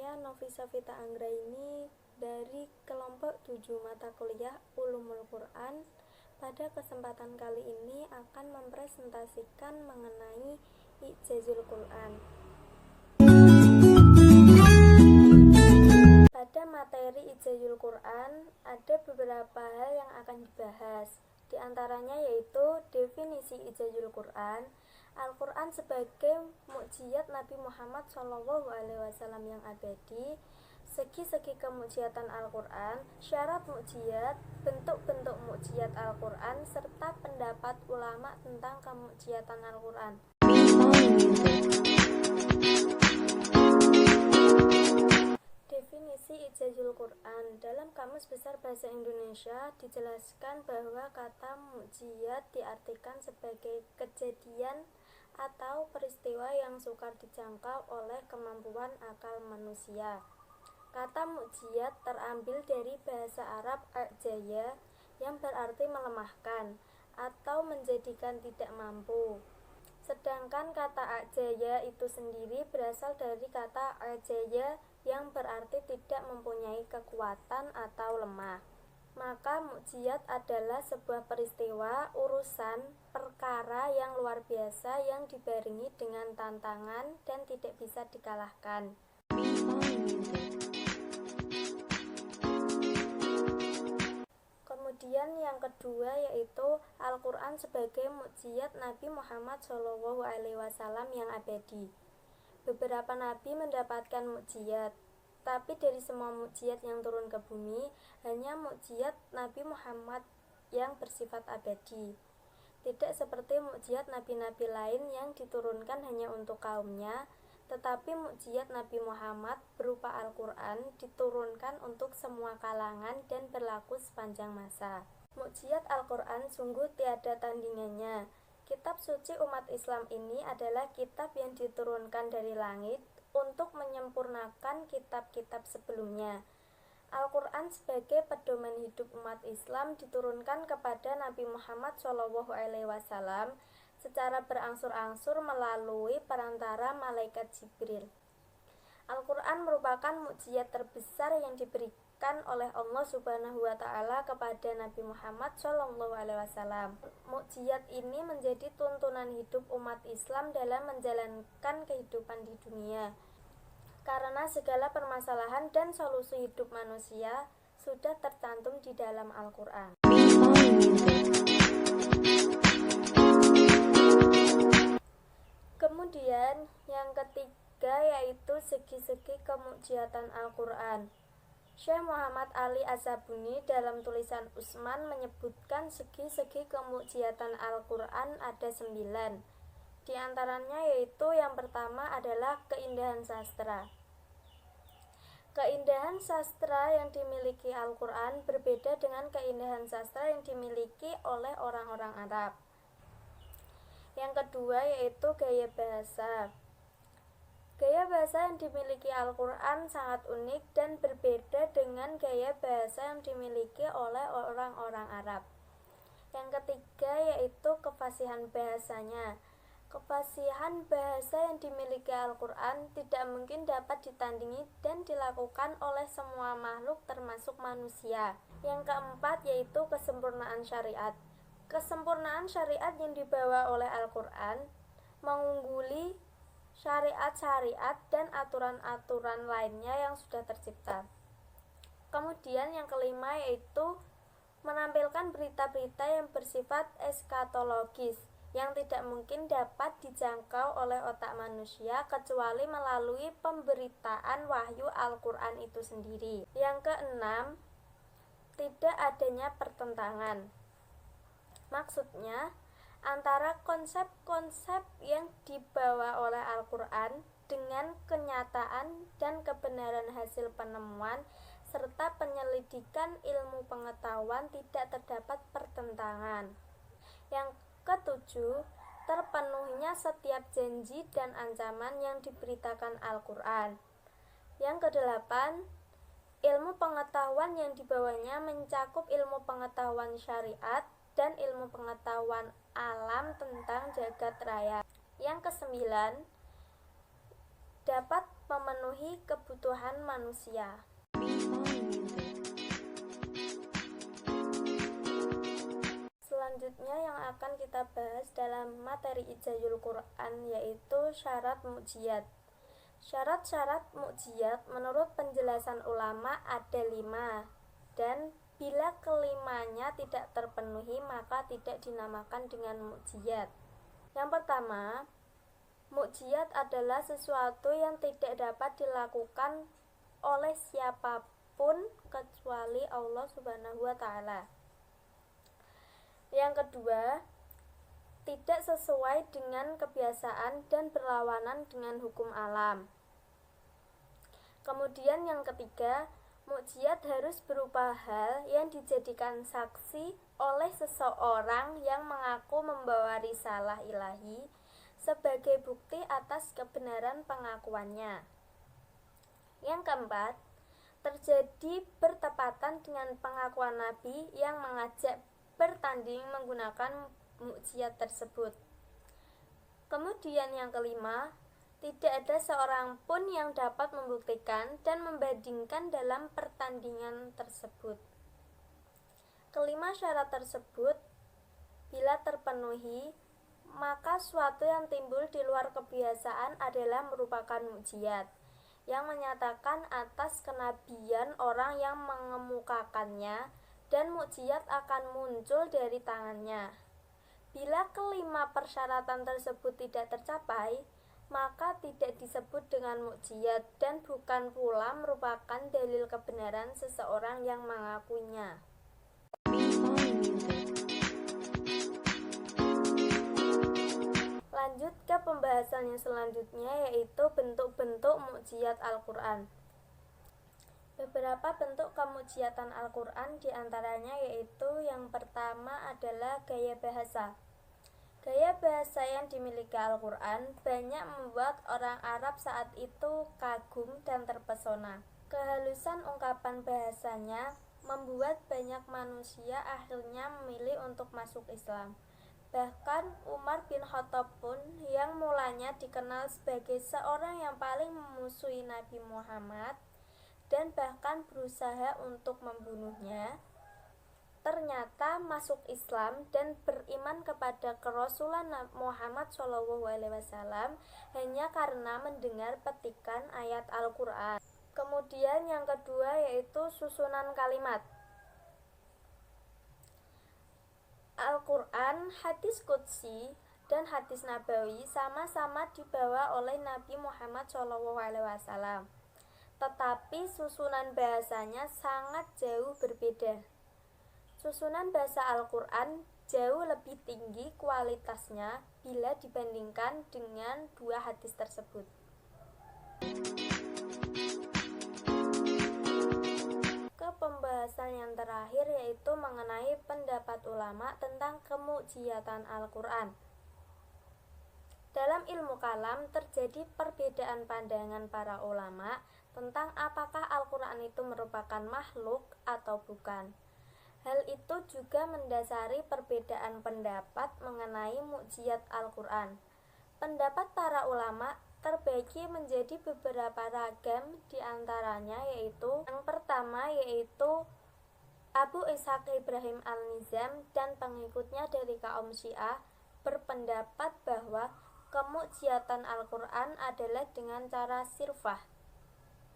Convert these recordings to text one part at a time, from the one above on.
Saya Novisa Vita Anggraini dari kelompok 7 mata kuliah Ulumul Quran. Pada kesempatan kali ini akan mempresentasikan mengenai I'jazul Quran. Pada materi I'jazul Quran ada beberapa hal yang akan dibahas. Di antaranya yaitu definisi I'jazul Quran, Al-Quran sebagai mukjizat Nabi Muhammad SAW yang abadi, segi-segi kemujiatan Al-Quran, syarat mukjizat, bentuk-bentuk mukjizat Al-Quran, serta pendapat ulama tentang kemujiatan Al-Quran. Definisi I'jazul Quran dalam Kamus Besar Bahasa Indonesia dijelaskan bahwa kata mukjizat diartikan sebagai kejadian atau peristiwa yang sukar dijangkau oleh kemampuan akal manusia. Kata mukjizat terambil dari bahasa Arab a'jaya yang berarti melemahkan atau menjadikan tidak mampu. Sedangkan kata a'jaya itu sendiri berasal dari kata a'jaya yang berarti tidak mempunyai kekuatan atau lemah. Maka mukjizat adalah sebuah peristiwa, urusan, perkara yang luar biasa yang dibarengi dengan tantangan dan tidak bisa dikalahkan. Kemudian yang kedua yaitu Al-Quran sebagai mukjizat Nabi Muhammad SAW yang abadi. Beberapa nabi mendapatkan mukjizat, tapi dari semua mukjizat yang turun ke bumi, hanya mukjizat Nabi Muhammad yang bersifat abadi. Tidak seperti mukjizat nabi-nabi lain yang diturunkan hanya untuk kaumnya, tetapi mukjizat Nabi Muhammad berupa Al-Quran diturunkan untuk semua kalangan dan berlaku sepanjang masa. Mukjizat Al-Quran sungguh tiada tandingannya. Kitab suci umat Islam ini adalah kitab yang diturunkan dari langit untuk menyempurnakan kitab-kitab sebelumnya. Al-Quran sebagai pedoman hidup umat Islam diturunkan kepada Nabi Muhammad SAW secara berangsur-angsur melalui perantara malaikat Jibril. Al-Quran merupakan mukjizat terbesar yang diberikan oleh Allah Subhanahu wa Ta'ala kepada Nabi Muhammad SAW. Mukjizat ini menjadi tuntunan hidup umat Islam dalam menjalankan kehidupan di dunia. Karena segala permasalahan dan solusi hidup manusia sudah tercantum di dalam Al-Quran. Kemudian yang ketiga yaitu segi-segi kemukjizatan Al-Quran. Syekh Muhammad Ali Az-Zabuni dalam tulisan Utsman menyebutkan segi-segi kemukjizatan Al-Quran ada 9. Di antaranya yaitu yang pertama adalah keindahan sastra. Keindahan sastra yang dimiliki Al-Quran berbeda dengan keindahan sastra yang dimiliki oleh orang-orang Arab. Yang kedua yaitu gaya bahasa. Gaya bahasa yang dimiliki Al-Quran sangat unik dan berbeda dengan gaya bahasa yang dimiliki oleh orang-orang Arab. Yang ketiga yaitu kefasihan bahasanya. Kefasihan bahasa yang dimiliki Al-Quran tidak mungkin dapat ditandingi dan dilakukan oleh semua makhluk termasuk manusia. Yang keempat yaitu kesempurnaan syariat. Kesempurnaan syariat yang dibawa oleh Al-Quran mengungguli syariat-syariat dan aturan-aturan lainnya yang sudah tercipta. Kemudian yang kelima yaitu menampilkan berita-berita yang bersifat eskatologis yang tidak mungkin dapat dijangkau oleh otak manusia kecuali melalui pemberitaan wahyu Al-Quran itu sendiri. Yang keenam, tidak adanya pertentangan. Maksudnya, antara konsep-konsep yang dibawa oleh Al-Quran dengan kenyataan dan kebenaran hasil penemuan serta penyelidikan ilmu pengetahuan tidak terdapat pertentangan. Yang ketujuh, terpenuhinya setiap janji dan ancaman yang diberitakan Al-Quran. Yang kedelapan, ilmu pengetahuan yang dibawanya mencakup ilmu pengetahuan syariat dan ilmu pengetahuan alam tentang jagat raya. Yang kesembilan, dapat memenuhi kebutuhan manusia. Selanjutnya yang akan kita bahas dalam materi Ijazul Quran yaitu syarat mukjizat. Syarat-syarat mukjizat menurut penjelasan ulama ada 5, dan bila kelimanya tidak terpenuhi maka tidak dinamakan dengan mukjizat. Yang pertama, mukjizat adalah sesuatu yang tidak dapat dilakukan oleh siapapun kecuali Allah Subhanahu wa Ta'ala. Yang kedua, tidak sesuai dengan kebiasaan dan berlawanan dengan hukum alam. Kemudian yang ketiga, mukjizat harus berupa hal yang dijadikan saksi oleh seseorang yang mengaku membawa risalah ilahi sebagai bukti atas kebenaran pengakuannya. Yang keempat, terjadi bertepatan dengan pengakuan Nabi yang mengajak bertanding menggunakan mukjizat tersebut. Kemudian yang kelima, tidak ada seorang pun yang dapat membuktikan dan membandingkan dalam pertandingan tersebut. Kelima syarat tersebut bila terpenuhi, maka suatu yang timbul di luar kebiasaan adalah merupakan mukjizat yang menyatakan atas kenabian orang yang mengemukakannya, dan mukjizat akan muncul dari tangannya. Bila kelima persyaratan tersebut tidak tercapai, maka tidak disebut dengan mukjizat dan bukan pula merupakan dalil kebenaran seseorang yang mengakuinya. Lanjut ke pembahasan yang selanjutnya yaitu bentuk-bentuk mukjizat Al-Quran. Beberapa bentuk kemukjizatan Al-Quran diantaranya yaitu yang pertama adalah gaya bahasa. Gaya bahasa yang dimiliki Al-Quran banyak membuat orang Arab saat itu kagum dan terpesona. Kehalusan ungkapan bahasanya membuat banyak manusia akhirnya memilih untuk masuk Islam. Bahkan Umar bin Khattab pun yang mulanya dikenal sebagai seorang yang paling memusuhi Nabi Muhammad dan bahkan berusaha untuk membunuhnya, ternyata masuk Islam dan beriman kepada kerasulan Muhammad SAW hanya karena mendengar petikan ayat Al-Quran. Kemudian yang kedua yaitu susunan kalimat. Al-Quran, hadis qudsi, dan hadis nabawi sama-sama dibawa oleh Nabi Muhammad SAW, tetapi susunan bahasanya sangat jauh berbeda. Susunan bahasa Al-Quran jauh lebih tinggi kualitasnya bila dibandingkan dengan dua hadis tersebut. Ke pembahasan yang terakhir yaitu mengenai pendapat ulama tentang kemukjizatan Al-Quran. Dalam ilmu kalam terjadi perbedaan pandangan para ulama tentang apakah Al-Quran itu merupakan makhluk atau bukan. Hal itu juga mendasari perbedaan pendapat mengenai mukjizat Al-Quran. Pendapat para ulama terbagi menjadi beberapa ragam, diantaranya yaitu yang pertama yaitu Abu Ishaq Ibrahim Al-Nizam dan pengikutnya dari kaum Syiah berpendapat bahwa kemukjizatan Al-Quran adalah dengan cara sirfah.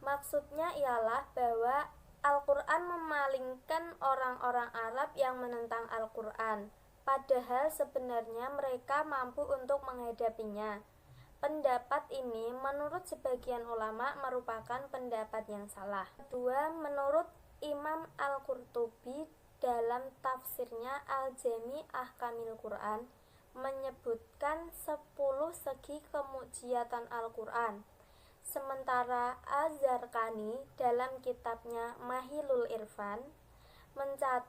Maksudnya ialah bahwa Al-Quran memalingkan orang-orang Arab yang menentang Al-Quran, padahal sebenarnya mereka mampu untuk menghadapinya. Pendapat ini menurut sebagian ulama merupakan pendapat yang salah. Kedua, menurut Imam Al-Qurtubi dalam tafsirnya Al-Jami' Ahkamil Quran menyebutkan 10 segi kemukjizatan Al-Quran. Sementara Az-Zarqani dalam kitabnya Mahilul Irfan mencatat.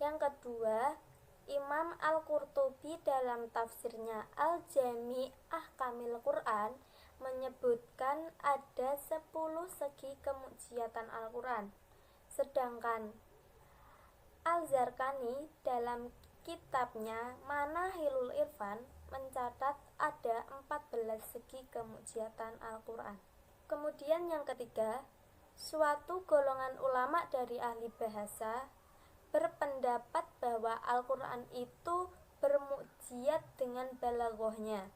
Yang kedua, Imam Al-Qurtubi dalam tafsirnya Al-Jami' Ahkamil Quran menyebutkan ada 10 segi kemukjizatan Al-Quran. Sedangkan Al-Zarqani dalam kitabnya Manahilul Irfan mencatat ada 14 segi kemujiatan Al-Quran. Kemudian yang ketiga, suatu golongan ulama dari ahli bahasa berpendapat bahwa Al-Quran itu bermukjizat dengan balaghahnya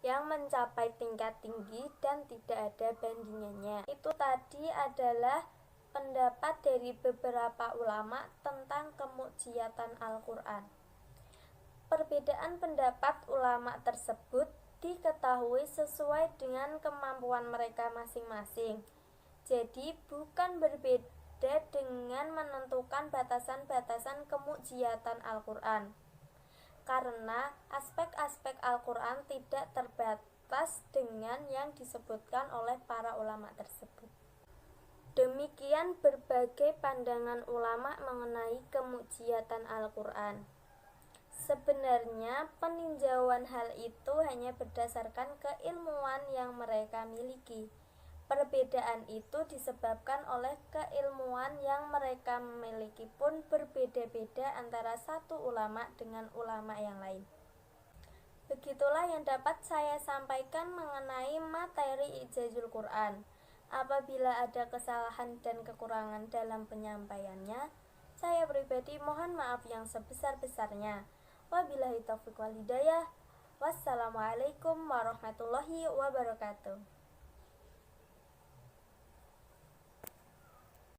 yang mencapai tingkat tinggi dan tidak ada bandingannya. Itu tadi adalah pendapat dari beberapa ulama tentang kemukjizatan Al-Quran. Perbedaan pendapat ulama tersebut diketahui sesuai dengan kemampuan mereka masing-masing. Jadi bukan berbeda dengan menentukan batasan-batasan kemukjizatan Al-Quran, karena aspek-aspek Al-Quran tidak terbatas dengan yang disebutkan oleh para ulama tersebut. Demikian berbagai pandangan ulama mengenai kemukjizatan Al-Quran. Sebenarnya peninjauan hal itu hanya berdasarkan keilmuan yang mereka miliki. Perbedaan itu disebabkan oleh keilmuan yang mereka miliki pun berbeda-beda antara satu ulama dengan ulama yang lain. Begitulah yang dapat saya sampaikan mengenai materi Ijazul Quran. Apabila ada kesalahan dan kekurangan dalam penyampaiannya, saya pribadi mohon maaf yang sebesar-besarnya. Wabillahi taufiq wal hidayah. Wassalamualaikum warahmatullahi wabarakatuh.